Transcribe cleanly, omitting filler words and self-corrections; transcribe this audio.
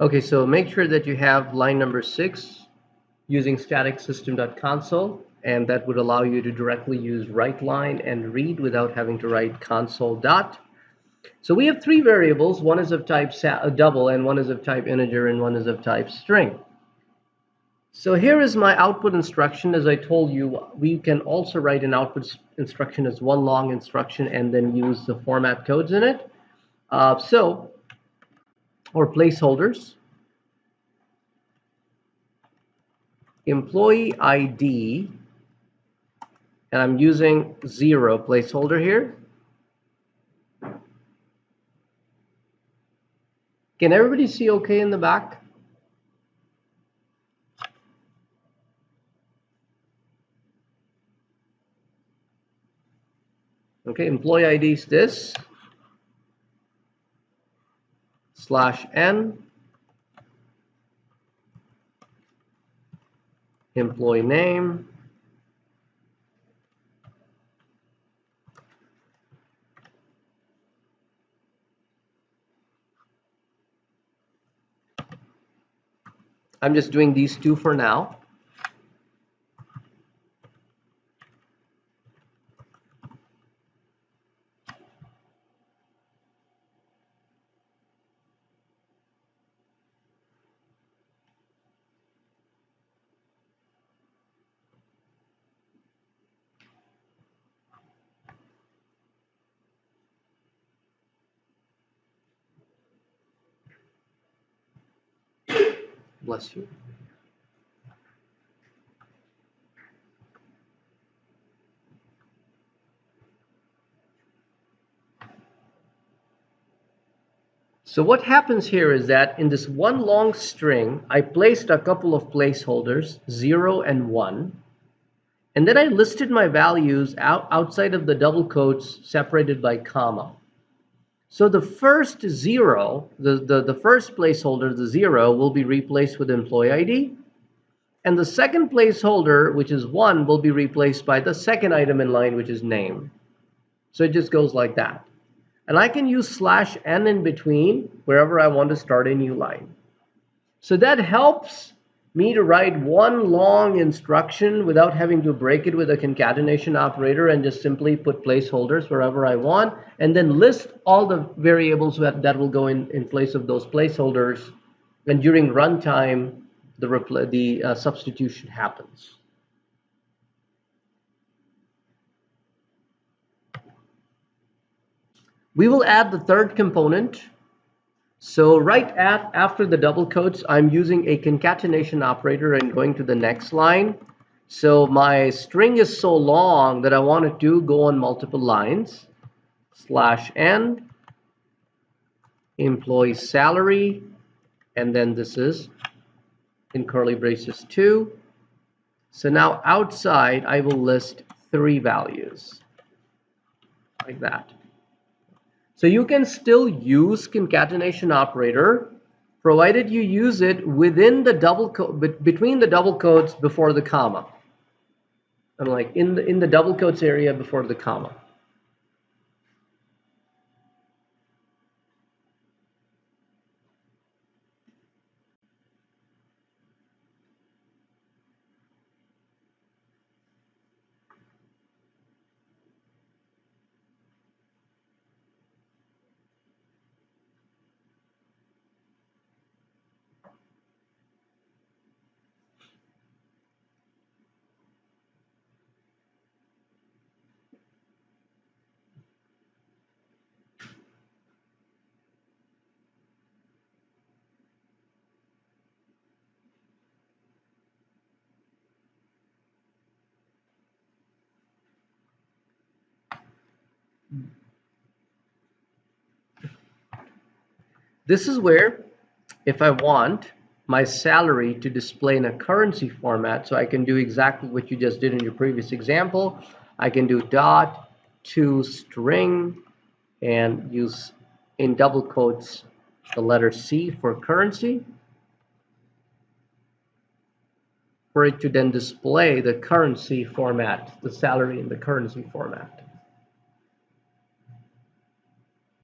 Okay, so make sure that you have line number 6 using static system.console, and that would allow you to directly use write line and read without having to write console dot. So we have 3 variables. One is of type double, and one is of type integer, and one is of type string. So here is my output instruction. As I told you, we can also write an output instruction as one long instruction and then use the format codes in it. Or placeholders. Employee ID, and I'm using 0 placeholder here. Can everybody see okay in the back? Okay, employee ID is this /n employee name I'm just doing these 2 for now. Bless you. So what happens here is that in this one long string, I placed a couple of placeholders, 0 and 1, and then I listed my values outside of the double quotes separated by comma. So the first 0, the first placeholder, the 0, will be replaced with employee ID. And the second placeholder, which is 1, will be replaced by the second item in line, which is name. So it just goes like that. And I can use /n in between wherever I want to start a new line. So that helps me to write one long instruction without having to break it with a concatenation operator and just simply put placeholders wherever I want, and then list all the variables that will go in place of those placeholders. And during runtime, the substitution happens. We will add the third component. So after the double quotes, I'm using a concatenation operator and going to the next line. So my string is so long that I want it to go on multiple lines. /n employee salary, and then this is in curly braces 2. So now outside I will list 3 values like that. So you can still use concatenation operator provided you use it within the between the double quotes before the comma, and like in the double quotes area before the comma. This is where, if I want my salary to display in a currency format, so I can do exactly what you just did in your previous example. I can do dot to string and use in double quotes the letter C for currency, for it to then display the currency format, the salary in the currency format.